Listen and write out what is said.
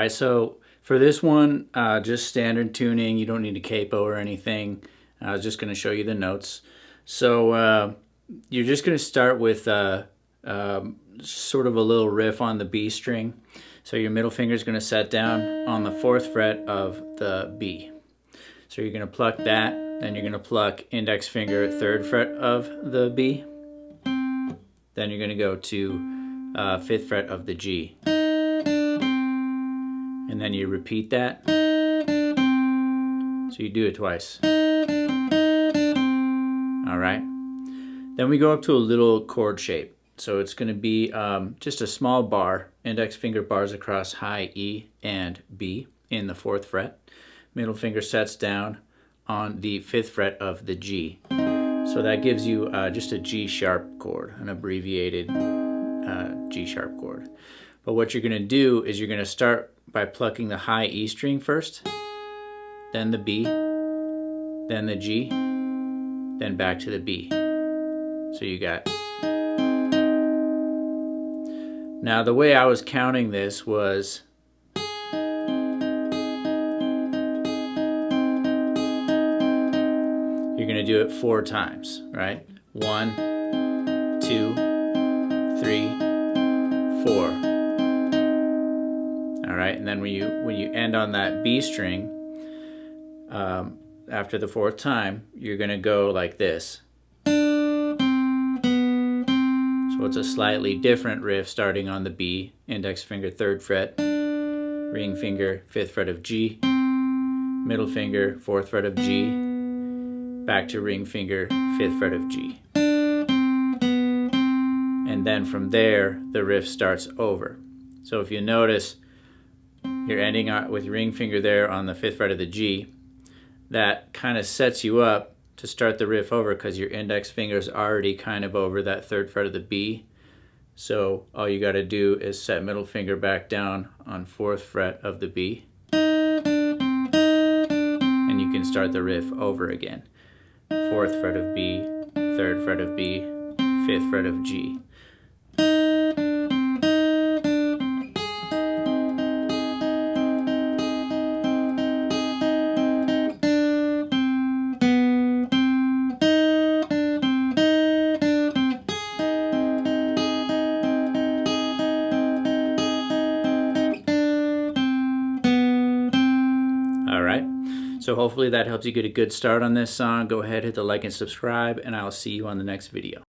right, so for this one, just standard tuning. You don't need a capo or anything. I was just going to show you the notes. So you're just going to start with sort of a little riff on the B string. So your middle finger is going to set down on the 4th fret of the B. So you're going to pluck that, then you're going to pluck index finger 3rd fret of the B. Then you're going to go to 5th fret of the G. And then you repeat that. So you do it twice. All right. Then we go up to a little chord shape. So it's going to be just a small bar, index finger bars across high E and B in the 4th fret. Middle finger sets down on the 5th fret of the G. So that gives you just a G sharp chord, an abbreviated G sharp chord. But what you're going to do is you're going to start by plucking the high E string first, then the B, then the G, then back to the B. So you got... Now the way I was counting this was you're going to do it 4 times, right? 1, 2, 3, 4. All right, and then when you end on that B string, after the 4th time, you're going to go like this. So it's a slightly different riff starting on the B, index finger 3rd fret, ring finger 5th fret of G, middle finger 4th fret of G, back to ring finger 5th fret of G. And then from there, the riff starts over. So if you notice, you're ending with your ring finger there on the 5th fret of the G. That kind of sets you up to start the riff over because your index finger is already kind of over that 3rd fret of the B. So all you got to do is set middle finger back down on 4th fret of the B. And you can start the riff over again. 4th fret of B, 3rd fret of B, 5th fret of G. Alright, so hopefully that helps you get a good start on this song. Go ahead, hit the like and subscribe, and I'll see you on the next video.